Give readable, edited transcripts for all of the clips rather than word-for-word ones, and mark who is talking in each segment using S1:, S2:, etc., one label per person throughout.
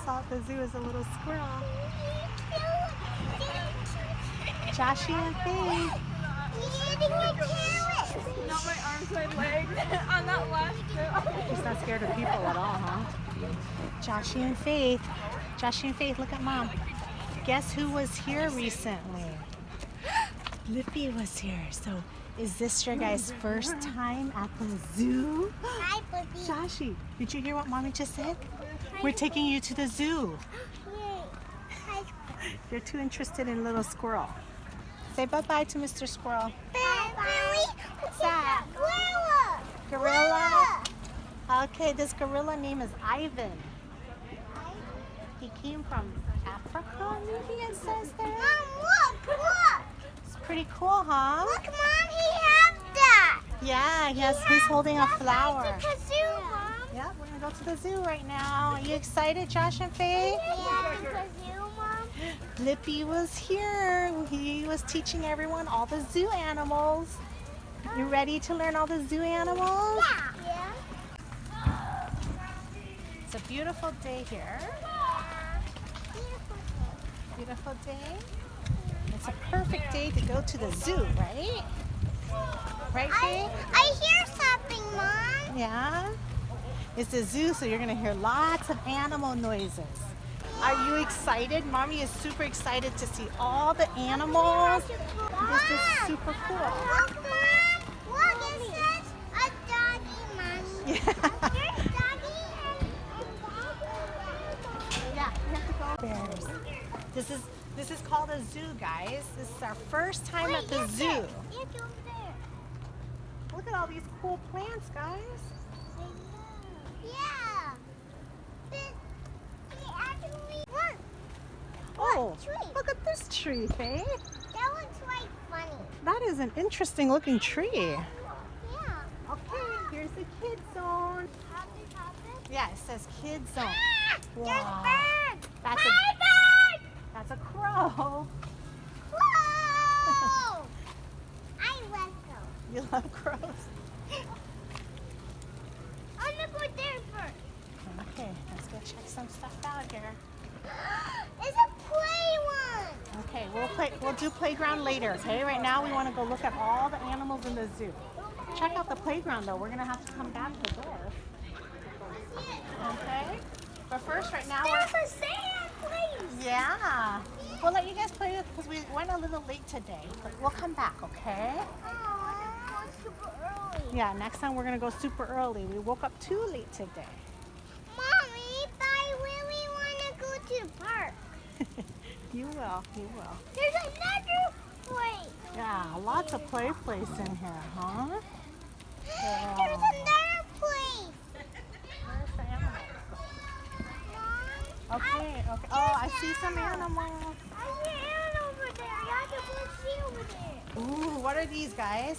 S1: saw at the zoo is a little squirrel. Joshy and Faith.
S2: Not my arms, my legs. On that last bit.
S1: She's not scared of people at all, huh? Joshy and Faith. Joshy and Faith, look at Mom. Guess who was here recently? Blippi was here. So is this your guys' first time at the zoo?
S3: Hi, Blippi.
S1: Joshy, did you hear what Mommy just said? We're taking you to the zoo.
S3: Hi.
S1: You're too interested in little squirrel. Say bye-bye to Mr. Squirrel.
S3: Bye.
S1: What's that?
S3: Gorilla.
S1: Gorilla? Okay, this gorilla name is Ivan. He came from Africa, maybe it says there.
S3: Mom, look.
S1: It's pretty cool, huh?
S3: Look, Mom, he has that.
S1: Yeah, he's holding a flower.
S3: That's a kazoo, Mom.
S1: Yeah, we're gonna go to the zoo right now. Are you excited, Josh and Faye?
S3: Yeah, the kazoo, Mom.
S1: Blippi was here. He was teaching everyone all the zoo animals. You ready to learn all the zoo animals?
S3: Yeah.
S1: It's a beautiful day here. Beautiful day. It's a perfect day to go to the zoo, right? Right, Faye?
S3: I hear something, Mom.
S1: Yeah? It's a zoo, so you're going to hear lots of animal noises. Are you excited? Mommy is super excited to see all the animals. This is super cool.
S3: Look, Mom. Look, it says a doggy, Mommy.
S1: Yeah.
S3: There's doggy
S1: Yeah, we have to go. Bears. This is called a zoo, guys. This is our first time at the zoo.
S3: It's over there.
S1: Look at all these cool plants, guys.
S3: Yeah. But actually, look.
S1: Oh,
S3: tree?
S1: look at this tree, Faye.
S3: That looks like funny.
S1: That is an interesting looking tree.
S3: Yeah.
S1: Okay, here's the kid zone. Yeah, it says kid zone.
S3: There's
S1: Wow.
S3: birds.
S1: That's
S3: Hi,
S1: a
S3: birds.
S1: that's a crow.
S3: Whoa. I love those.
S1: You love crows.
S3: I'm gonna go there first.
S1: Okay, let's go check some stuff out here.
S3: It's a play one.
S1: Okay, we'll do playground later, okay? Right now we want to go look at all the animals in the zoo. Check out the playground though. We're gonna have to come back to this. Okay? But first right now
S3: There's a sand place.
S1: yeah. We'll let you guys play because we went a little late today. But we'll come back, okay?
S3: Oh, it's super early.
S1: Yeah, next time we're gonna go super early. We woke up too late today.
S3: Mommy, I really want to go to the park.
S1: You will, you will.
S3: There's another place.
S1: Yeah, lots of play place in here, huh?
S3: There's another place.
S1: Where's the animals?
S3: Mom,
S1: Okay, okay. Oh, I see some animals.
S3: I see an over there. I have to go see over there.
S1: Ooh, what are these, guys?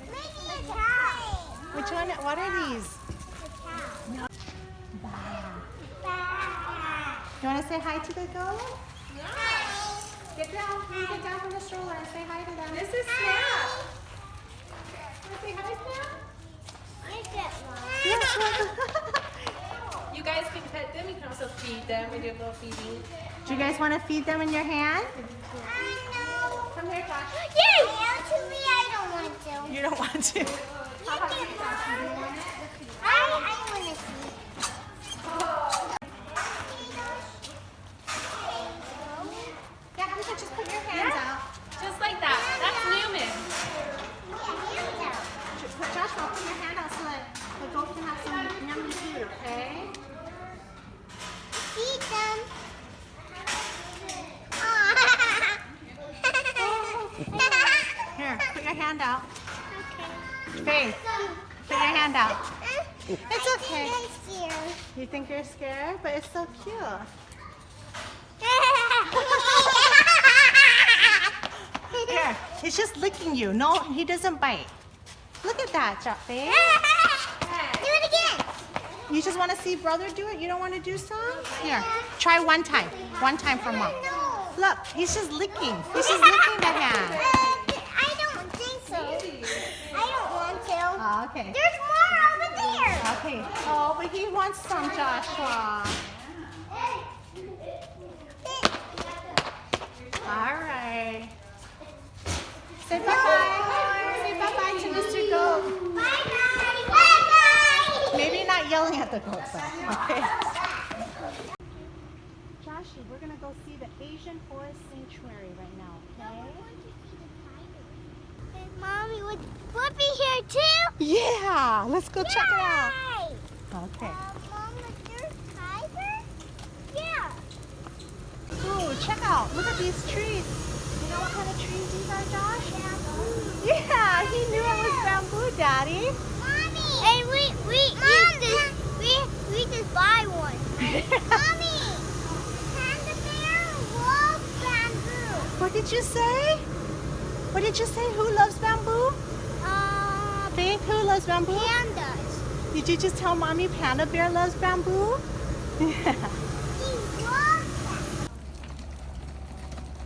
S3: Maybe a cow.
S1: Which one? What are these?
S3: A cow.
S1: You want to say hi to the goat?
S3: Hi.
S1: Get down. You get down from the stroller and say hi to them.
S2: This is Snap.
S1: Want to say hi, Snap?
S3: I get one.
S1: Yes.
S2: You guys can pet them. You can also feed them with your little feeding.
S1: Do you guys want to feed them in your hand?
S3: I know.
S1: Come here, Josh.
S3: Yay! Actually, I don't want to.
S1: You don't want to? How about you,
S3: You
S1: Josh?
S3: can.
S1: Do you want it?
S3: I want to see.
S1: Yeah, you can just put your hands out.
S2: Just like that. That's Newman.
S1: Joshua, put your hand out so that the goat can have some yummy food, okay?
S3: Feed them.
S1: Here, put your hand out.
S3: Okay.
S1: Faith, put your hand out. It's okay.
S3: I think I'm scared.
S1: You think you're scared? But it's so cute. Here, he's just licking you. No, he doesn't bite. Look at that, Faith.
S3: Do it again.
S1: You just want to see brother do it? You don't want to do some? Here, try one time. One time for mom.
S3: No.
S1: Look, he's just licking. He's just licking the hand.
S3: I don't think so. I don't want to.
S1: Oh, okay.
S3: There's more over there.
S1: Okay. Oh, but he wants some, Joshua. go outside. Okay. Joshy, we're gonna go see the Asian Forest Sanctuary right now, okay?
S3: Mommy, would Blippi here too?
S1: Yeah, let's go check it out.
S3: Yay!
S1: Okay.
S3: Mom, there's tigers? Yeah.
S1: Ooh, check out. Look at these trees. You know what kind of trees these are, Josh? Yeah, he knew it was bamboo, Daddy.
S3: Mommy! And we just buy one. Mommy! Panda bear loves bamboo.
S1: What did you say? What did you say? Who loves bamboo? Faith, who loves bamboo?
S3: Pandas.
S1: Did you just tell Mommy Panda Bear loves bamboo? Yeah.
S3: He loves that.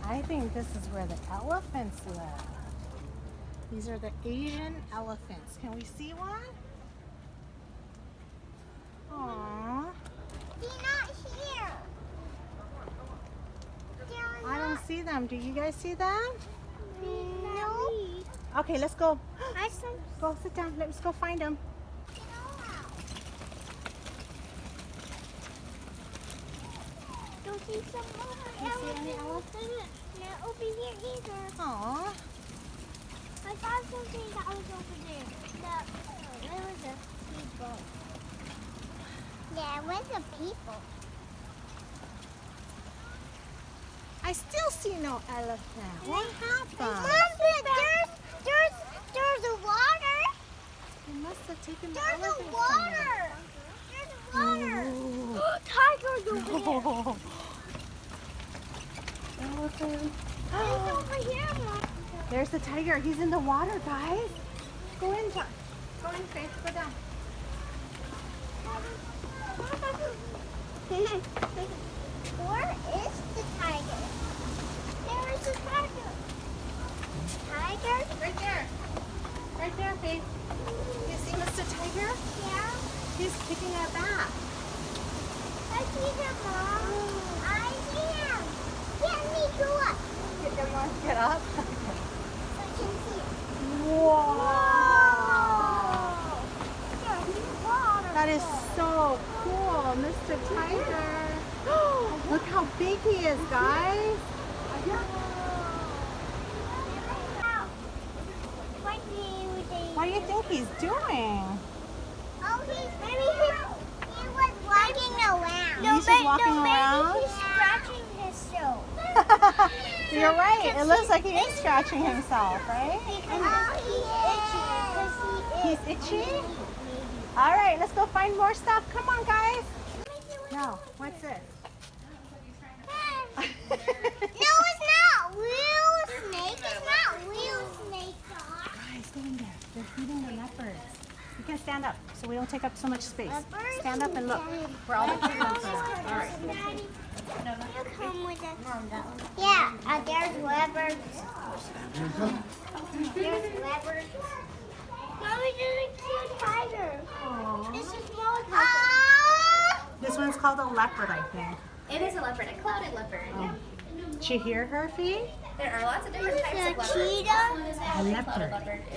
S1: I think this is where the elephants live. These are the Asian elephants. Can we see one? Aww.
S3: They're not here.
S1: I don't see them. Do you guys see them?
S3: No.
S1: Okay, let's go.
S3: I saw.
S1: Go sit down. Let's go find them.
S3: Don't see some
S1: You see any elephants?
S3: Not over here either.
S1: Aww.
S3: I saw something that was over there. It was a people. Yeah, it was a people.
S1: I still see no elephant. What happened?
S3: Mom, there's a water.
S1: They must have taken the
S3: There's a
S1: elephant
S3: water. There's a water.
S1: Ooh.
S3: Tigers over there.
S1: Oh. Elephant.
S3: It's over here, Mom.
S1: There's the tiger. He's in the water, guys. Go in, Josh. Go in, Faith. Go down.
S3: Where is the tiger? There is a tiger. Tiger?
S1: Right there. Right there, Faith. You see Mr. Tiger?
S3: Yeah.
S1: He's kicking our back.
S3: I see him, Mom. I see him. Get me to up.
S1: Get up.
S3: So I can see it.
S1: Whoa.
S3: There's water.
S1: That is so cool, Mr. Tiger. Look how big he is, guys. What do you think he's doing?
S3: Oh, maybe he was walking around.
S1: He's just walking around?
S3: Maybe he's scratching himself.
S1: You're right. It looks like he is scratching himself, right?
S3: Oh,
S1: He's itchy? All right, let's go find more stuff. Come on, guys. No, what's this?
S3: No, it's not real snake. It's not real snake.
S1: Guys, go in there. They're feeding the leopards. You can stand up so we don't take up so much space.
S3: Leopards?
S1: Stand up and look. We're all looking for them. All right.
S3: You come with us. Yeah, there's leopards. There's leopards. Mommy, there's a cute tiger. It's a small tiger.
S1: This one's called a leopard, I think.
S2: It is a leopard, a clouded leopard.
S1: Did you hear her, Fee?
S2: There are lots of different types of
S3: It's a
S2: leopards.
S3: cheetah.
S2: This one is
S1: A
S2: actually
S1: leopard.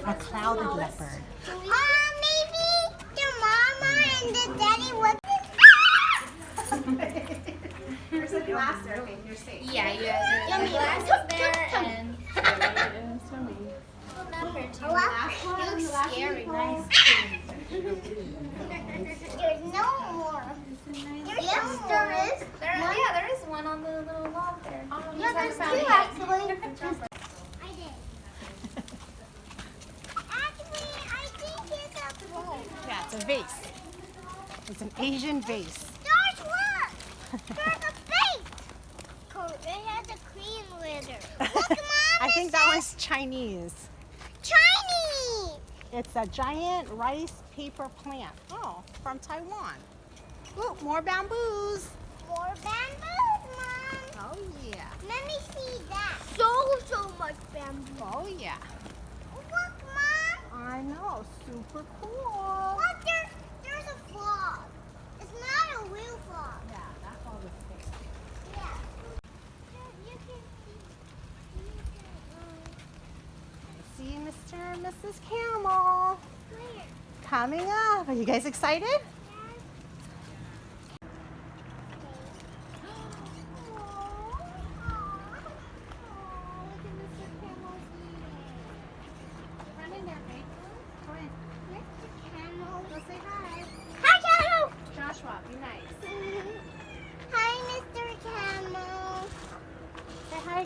S1: A clouded leopard.
S3: Maybe the mama and the daddy was.
S1: There's a glass there. Okay, you're safe.
S2: Yeah, you have the glasses there and leopard. He looks scary. Nice.
S3: There's no more. Yes, there is.
S2: There is one on the little log there.
S3: Yeah, there's two actually. I did. Actually, I think it's a bowl.
S1: Yeah, it's a vase. It's an Asian vase.
S3: There's one. There's a bait. It has a cream litter. Look, Mom.
S1: I think that one's Chinese.
S3: Chinese.
S1: It's a giant rice paper plant. Oh, from Taiwan. Look, more bamboos.
S3: More bamboo, Mom.
S1: Oh, yeah.
S3: Let me see that. So much bamboo.
S1: Oh, yeah.
S3: Look, Mom.
S1: I know. Super cool.
S3: Look, there's a frog. It's not a real frog.
S1: Yeah, that's all the thing.
S3: Yeah. You can
S1: See Mr. and Mrs. Camel
S3: where?
S1: coming up. Are you guys excited?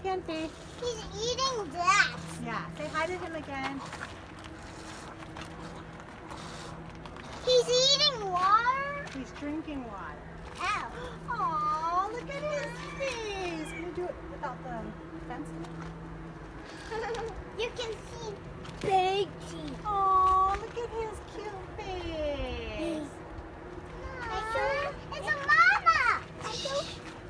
S1: again, Faith.
S3: He's eating that.
S1: Yeah, say hi to him again.
S3: He's eating water.
S1: He's drinking water.
S3: Ow.
S1: Aw, look at his face. Can you do it without the fence?
S3: You can see big teeth.
S1: Aw, look at his cute face.
S3: It's a mama.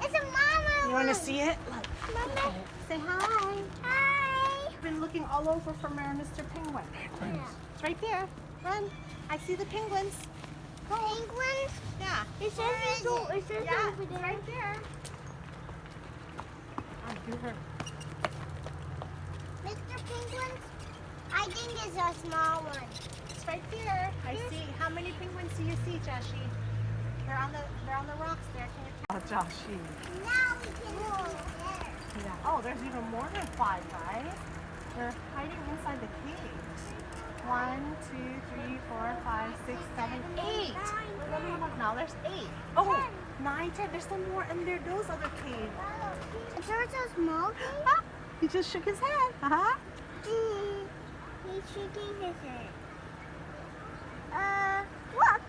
S3: It's a mama.
S1: You want to see it? Look.
S3: Mama.
S1: Say hi.
S3: Hi.
S1: I've been looking all over for Mr. Penguin. It's right there. Run. I see the penguins.
S3: Penguins?
S1: Yeah.
S3: It says it's over there.
S1: Right there. I'll do her.
S3: Mr. Penguins? I think it's a small one.
S1: It's right there. I see. How many penguins do you see, Joshi? They're on the rocks there. Can you count? Oh, Joshi.
S3: Now we can see there.
S1: Yeah. Oh, there's even more than 5, guys. They're hiding inside the caves. 1, 2, 3, 4, 5, 6, 7, 8. Now there's 8. Oh, 9, 10. There's some more in there. Those other caves.
S3: Is there so small?
S1: Ah, he just shook his head.
S3: He's shaking his head. Look.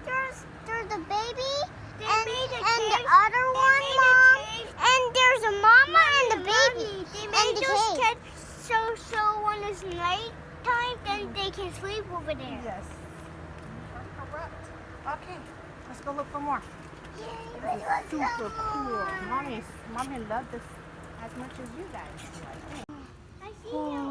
S3: There's the baby and the other one, Mom. And there's a mama and the baby.
S2: They
S3: and
S2: made
S3: the
S2: those
S3: cave.
S2: kids so when it's night time, then they can sleep over there.
S1: Yes. You're correct. Okay, let's go look for more. Super cool. Mommy loved this as much as you guys do, I think.
S3: I see him.